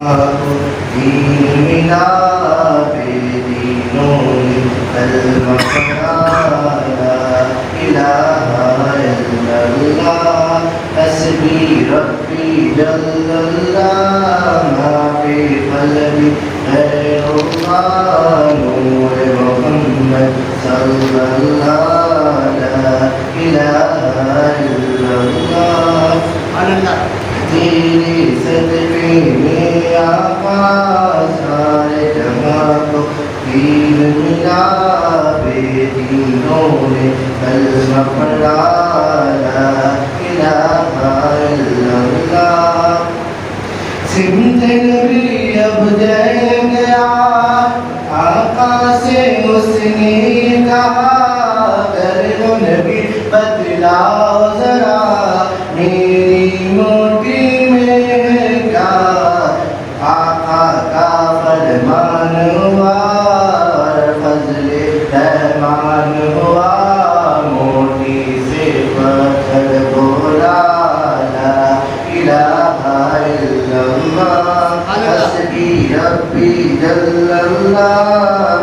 دین ملا بے دینوں نے کلمہ پڑھا لا الہ الا اللہ حسبی ربی جل اللہ ما فی قلبی غیر اللہ نور محمد صلی اللہ لا الہ الا اللہ تیرے صدقے میں آقا سارے جہاں کو دین ملا بے دینوں نے کلمہ پڑھا لا الہ الا اللہ سمت نبی اب جل گیا آقا سے اس نے کہا کر دو نبی بتلاؤ ذرا میری موٹی میں ہے کیا آقا کا فرمان ہوا اور فضل رحمان ہوا موٹی سے پتھر بولا لا الہ الا اللہ حسبی ربی جل اللہ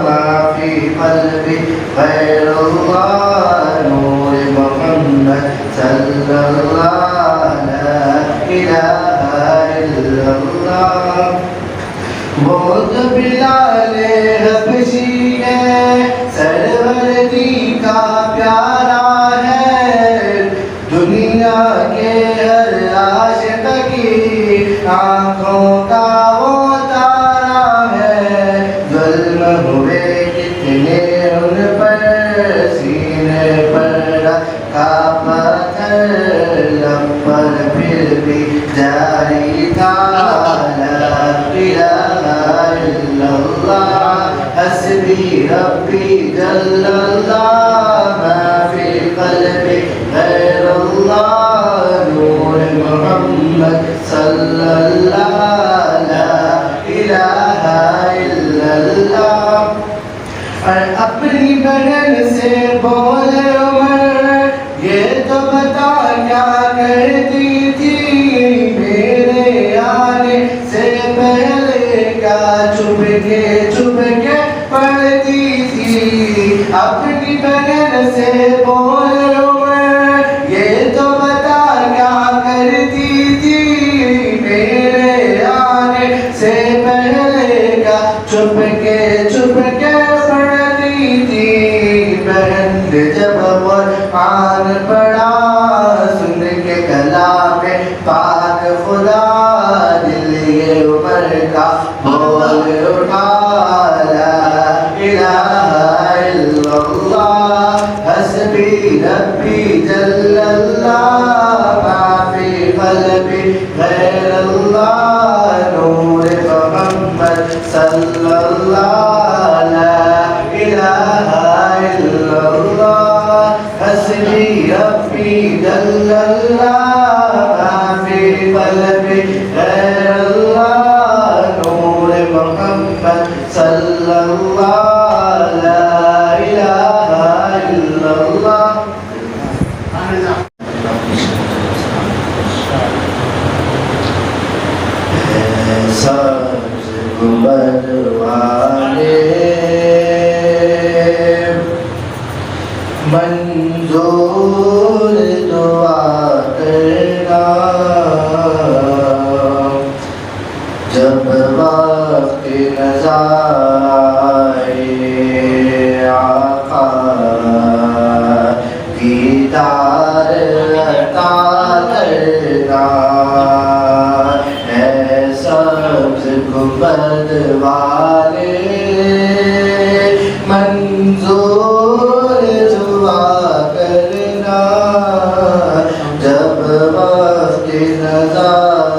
ما فی قلبی غیر اللہ نور محمد صلی اللہ لا الہ الا اللہ وہ تو بلال حبشی ہے سروردی کا پیارا ہے دنیا کے ہر عاشق کی آنکھوں کا وہ تارا ہے ظلم ہوئے کتنے ان پر سینے پر رکھا پتھر لب پر پھر بھی جاری تھا لا الہ الا اللہ حسبی ربی جل اللہ ما فی قلبی غیر اللہ نور محمد صلی اللہ لا الہ الا اللہ اور اپنی بہن سے بولے عمر یہ تو بتا کیا کرتی تھی میرے آنے سے پہلے کیا چھپ کے پڑھتی تھی اپنی بہن سے بولے عمر یہ تو بتا کیا کرتی تھی میرے آنے سے پہلے کیا چھپ کے پڑھتی تھی بہن جب قرآن پڑھا سن کے کلام پاک خدا دل یہ عمر کا بول اٹھا لا الہ الا اللہ حسبی ربی جل اللہ ما فی قلبی غیر اللہ نور محمد صلی اللہ لا الہ الا اللہ حسبی ربی جل اللہ ما فی قلبی غیر اللہ نور محمد صلی اللہ لا الہ الا اللہ سبز گنبد والے منظور دعا کرنا جب وقت نظر آئے آقا دیدار عطا کرنا اے سبز گنبد والے منظور دعا کرنا جب وقت نظر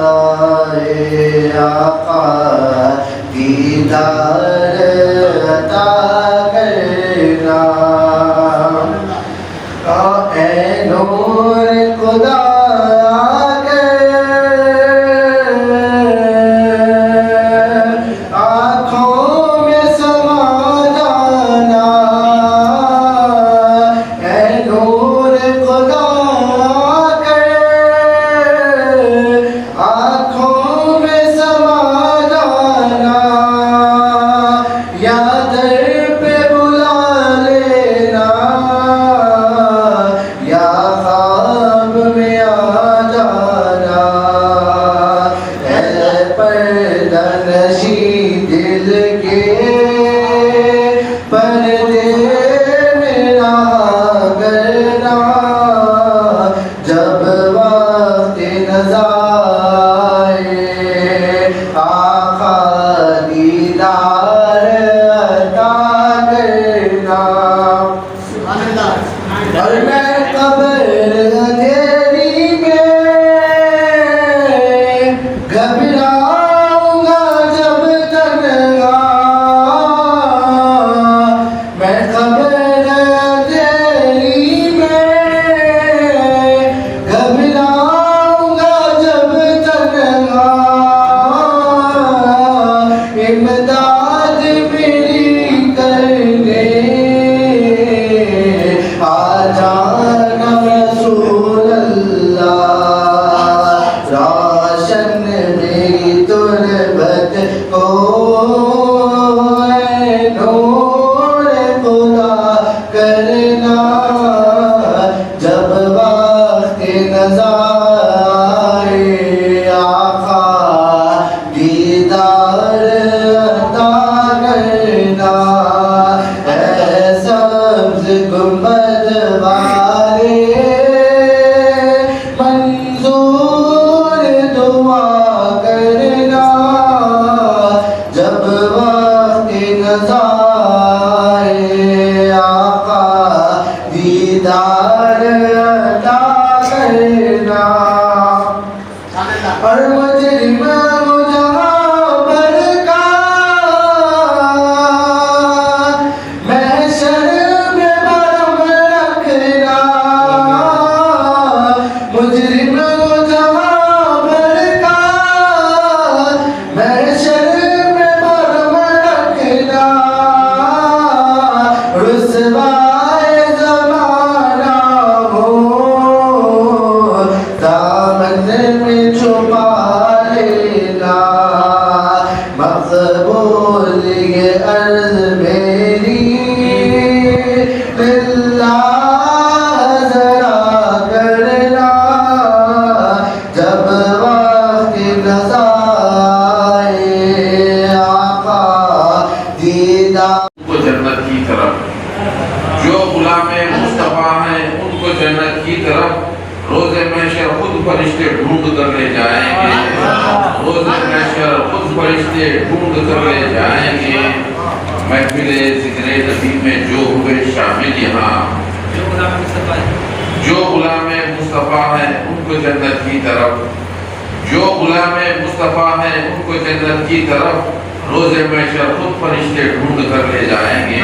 اور میں قبر اندھیری میں گھبراؤں گا جب تنہا میں قبر اندھیری میں گھبراؤں گا جب تنہا امداد میری کرنے آ جانا رسول اللہ روشن میری تربت کو اے نور خدا کرنا جب وقت نظر آئے آقا دیدار عطا کرنا اے سبز گنبد والے منظور دعا کرنا جب وقت نظر آئے آقا دیدار عطا کرنا اور مجرم جہاں پر کا محشر میں برم رکھنا مجرم جہاں پر کا محشر میں برم رکھنا رسوائے زمانہ ہو دامن میں چھپا لینا مقبول یہ عرض میری للہ ذرا کرنا جب وقت نظر آئے آقا دیدار کو جنت کی طرف جو غلام مصطفیٰ ہیں ان کو جنت کی طرف روز محشر خود فرشتے ڈھونڈ کر لے جائیں گے روز محشر خود فرشتے ڈھونڈ کر لے جائیں گے محفل ذکر نبی میں جو ہوئے شامل یہاں جو غلام مصطفیٰ ہیں ان کو جنت کی طرف جو غلام مصطفیٰ ہیں ان کو جنت کی طرف روز محشر خود فرشتے ڈھونڈ کر لے جائیں گے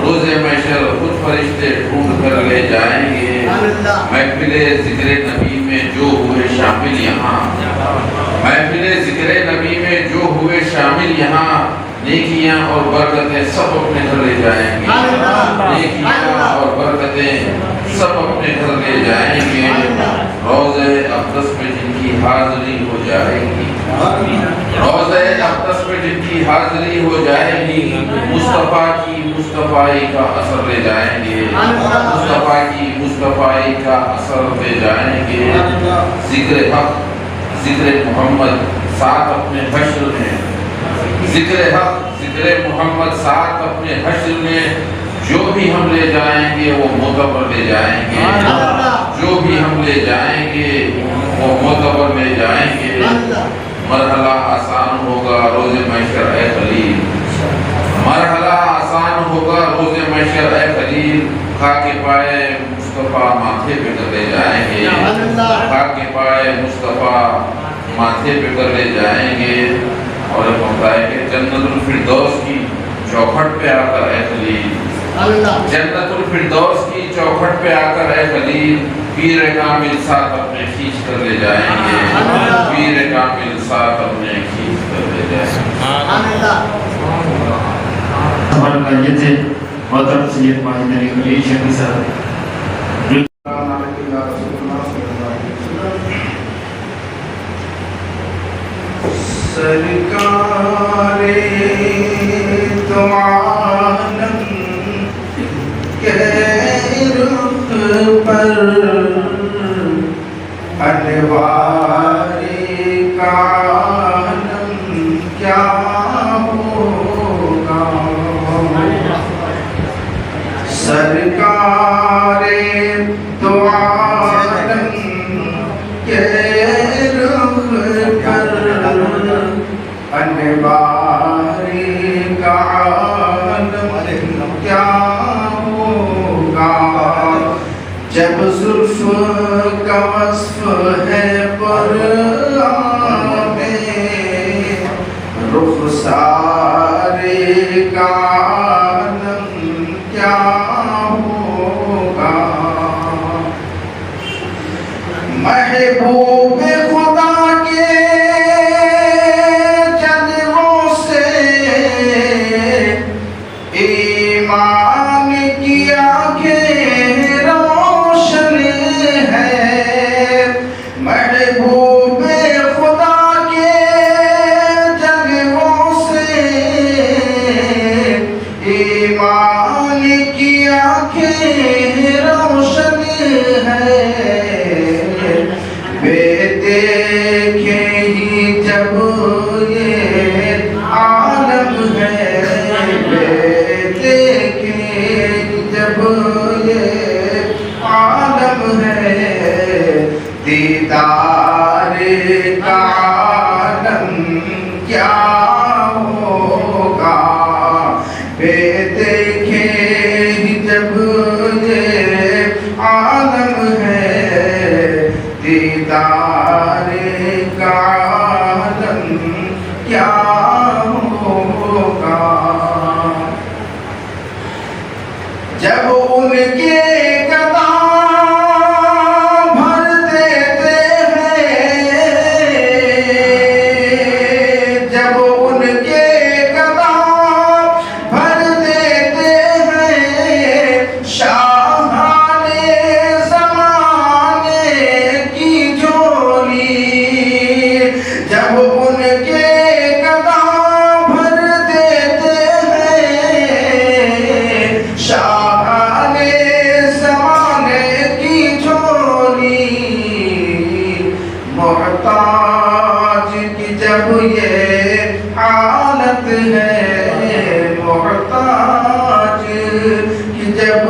روز محشر خود فرشتے ڈھونڈ کر لے جائیں گے محفل ذکر نبی میں جو ہوئے شامل یہاں محفل ذکر نبی میں جو ہوئے شامل یہاں نیکیاں اور برکتیں سب اپنے گھر لے جائیں گے نیکیاں اور برکتیں سب اپنے گھر لے جائیں گے روضہ اقدس میں جن کی حاضری ہو جائے گی روضہ اقدس میں جن کی حاضری ہو جائے گی مصطفیٰ کی مصطفائی کا اثر لے جائیں گے مصطفیٰ کی مصطفائی کا اثر لے جائیں گے ذکر حق ذکر محمد ساتھ اپنے حشر میں ذکر حق ذکر محمد ساتھ اپنے حشر میں جو بھی ہم لے جائیں گے وہ معتبر لے جائیں گے جو بھی ہم لے جائیں گے وہ معتبر لے جائیں گے مرحلہ آسان ہوگا روز محشر اے خلیل مرحلہ آسان ہوگا روز محشر اے خلیل خاک پائے مصطفیٰ ماتھے پہ کر لے جائیں گے خاک پائے مصطفیٰ ماتھے پہ کر لے جائیں گے اور بتائے کہ جنت الفردوس کی چوکھٹ پہ آ کر اے خلیل جنت الفردوس کی چوکھٹ پہ آ کر اے خلیل پیر کامل ساتھ اپنے کھینچ کر لے جائیں گے پیر کامل ساتھ اپنے کھینچ کر لے جائیں گے ہمارے بھائی تھے محترم سید ماجد علی قریش شیخ صاحب سرکار تو عالم کے رخ پر انوار کا عالم کیا ہوگا سرکار تو عالم کے رخ پر انوار کا عالم کیا ہوگا جب زلف کا وصف ہے قرآن میں رخسار کا عالم کیا ہوگا محبوب خدا کے جلووں سے ایمان کی آنکھیں روشن ہے محبوب خدا کے جلووں سے ایمان کی آنکھیں روشن ہے بے دیکھے ہی جب یہ عالم ہے بے دیکھے ہی جب یہ عالم ہے دیدار کا عالم کیا ہوگا بے دیکھے ہی جب یہ عالم ہے دیدار کا عالم کیا ہوگا جب ان کے قدم بھر دیتے ہیں جب ان کے قدم بھر دیتے ہیں شاہان زمانے کی جھولی جب ان کے قدم بھر دیتے ہیں شاہان زمانے کی جھولی محتاج کی جب یہ حالت ہے محتاج کی جب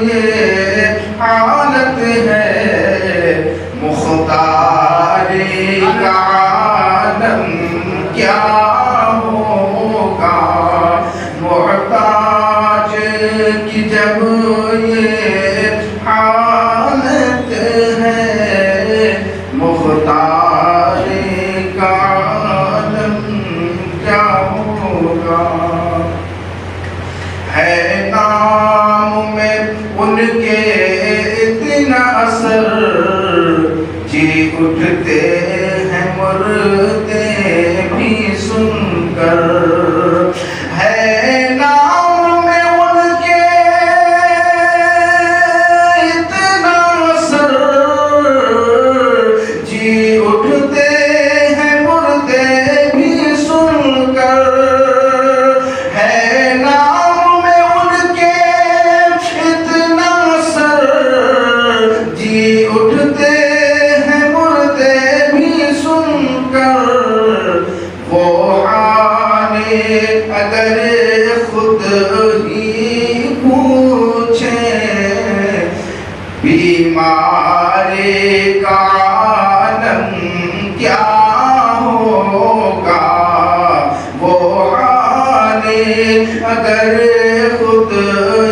یہ حالت ہے مختار کا عالم کیا ہوگا محتاج کی جب یہ حالت ہے مختار کا عالم کیا ہوگا ہے نام میں ان کے اتنا اثر جی اٹھتے ہیں مردے بھی سن کر ہے نام میں ان کے اتنا اثر جی اٹھتے ہیں مردے بھی سن کر ہے نام میں ان کے اتنا اثر جی اٹھتے ہیں مردے بھی سن کر وہ حال اگر خود ہی پوچھیں بیمار کا عالم کیا ہوگا وہ حال اگر خود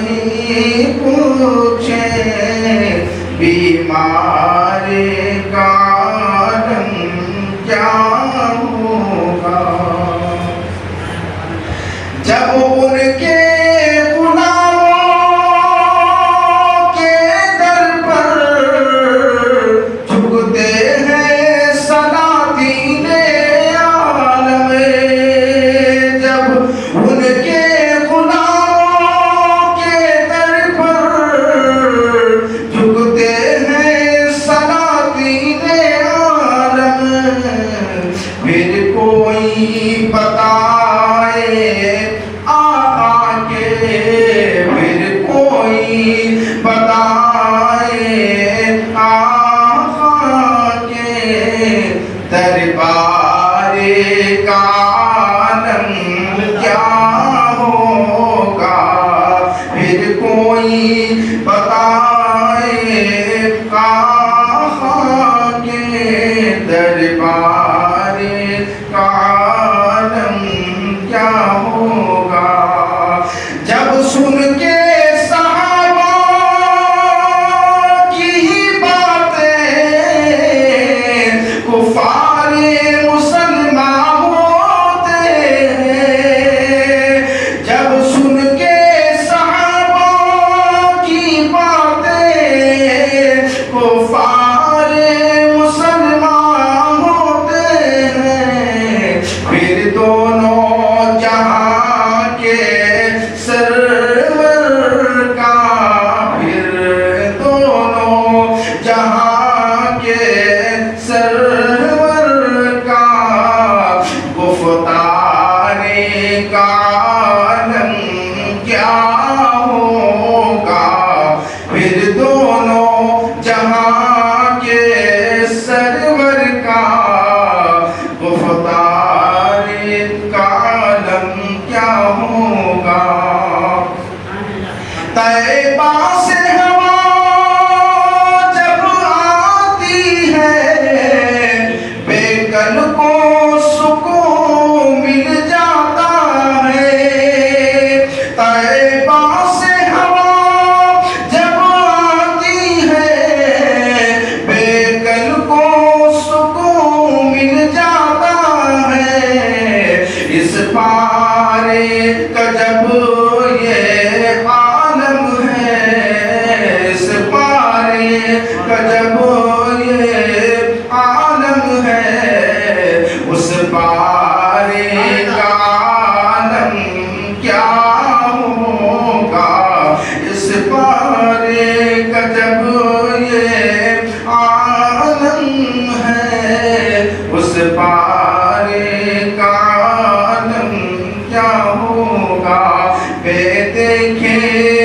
ہی پوچھیں بیمار کا عالم کیا ہوگا جب ان کے غلاموں کے در پر جھکتے ہیں سلاطین عالم جب ان کے غلاموں کے در پر جھکتے ہیں سلاطین عالم پھر کوئی بتائے آقا کے پھر کوئی بتائے آقا کے دربار کا عالم کیا ہوگا پھر کوئی بتائے آقا کے دربار کا عالم کیا ہوگا جب سن کے صحابہ کا بے دیکھے